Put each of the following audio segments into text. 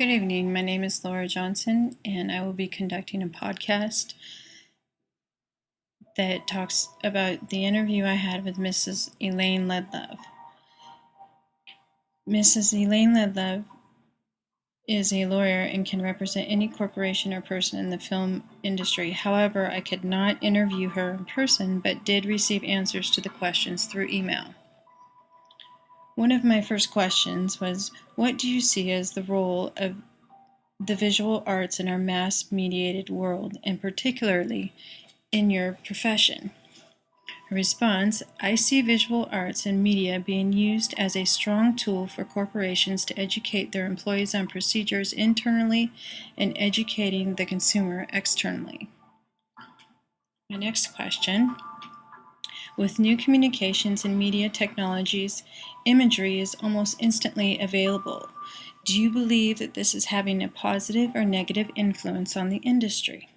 Good evening. My name is Lora Johnson, and I will be conducting a podcast that talks about the interview I had with Mrs. Elaine Ledlove. Mrs. Elaine Ledlove is a lawyer and can represent any corporation or person in the film industry. However, I could not interview her in person, but did receive answers to the questions through email. One of my first questions was, what do you see as the role of the visual arts in our mass-mediated world, and particularly in your profession? Her response, I see visual arts and media being used as a strong tool for corporations to educate their employees on procedures internally and educating the consumer externally. My next question, with new communications and media technologies, imagery is almost instantly available. Do you believe that this is having a positive or negative influence on the industry?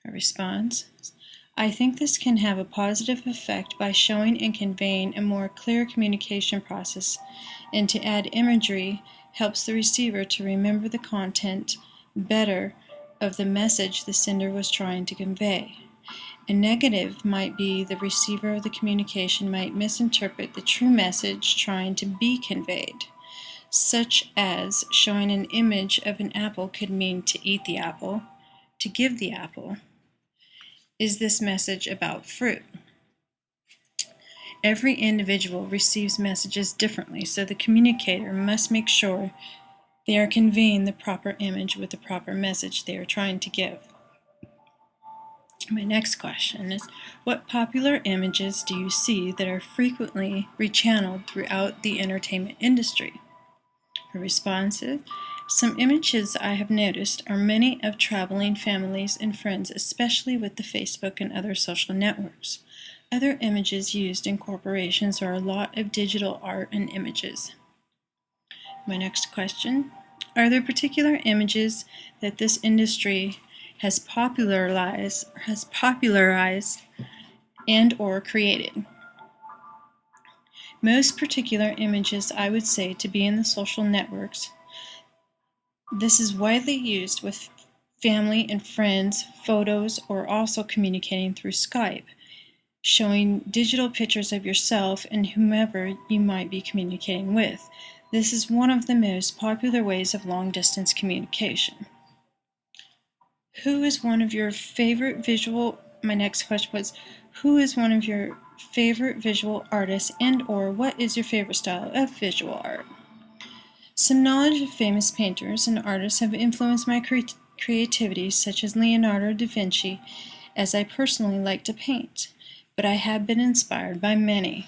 Her response, I think this can have a positive effect by showing and conveying a more clear communication process, and to add imagery helps the receiver to remember the content better of the message the sender was trying to convey. A negative might be the receiver of the communication might misinterpret the true message trying to be conveyed, such as showing an image of an apple could mean to eat the apple, to give the apple. Is this message about fruit? Every individual receives messages differently, so the communicator must make sure they are conveying the proper image with the proper message they are trying to give. My next question is, what popular images do you see that are frequently rechanneled throughout the entertainment industry? Her response is, some images I have noticed are many of traveling families and friends, especially with the Facebook and other social networks. Other images used in corporations are a lot of digital art and images. My next question, are there particular images that this industry has popularized and or created? Most particular images I would say to be in the social networks. This is widely used with family and friends, photos, or also communicating through Skype, showing digital pictures of yourself and whomever you might be communicating with. This is one of the most popular ways of long-distance communication. Who is one of your favorite visual, my next question was, who is one of your favorite visual artists, and or what is your favorite style of visual art? Some knowledge of famous painters and artists have influenced my creativity, such as Leonardo da Vinci, as I personally like to paint, but I have been inspired by many.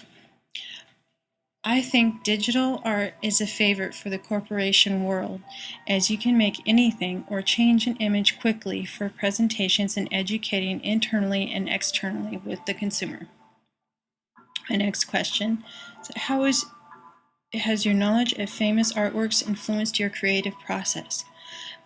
I think digital art is a favorite for the corporation world, as you can make anything or change an image quickly for presentations and educating internally and externally with the consumer. My next question, how has your knowledge of famous artworks influenced your creative process?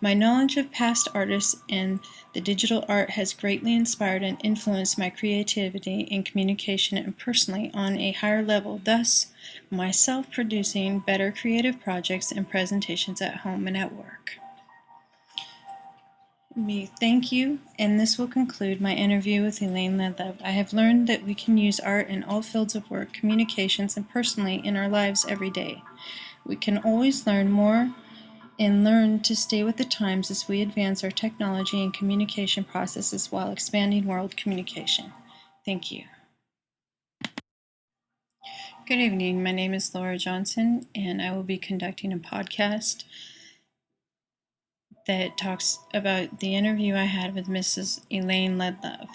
My knowledge of past artists and the digital art has greatly inspired and influenced my creativity and communication and personally on a higher level, thus myself producing better creative projects and presentations at home and at work. Thank you, and this will conclude my interview with Elaine Ledlove. I have learned that we can use art in all fields of work, communications, and personally in our lives every day. We can always learn more and learn to stay with the times as we advance our technology and communication processes while expanding world communication. Thank you. Good evening. My name is Lora Johnson, and I will be conducting a podcast that talks about the interview I had with Mrs. Elaine Ledlove.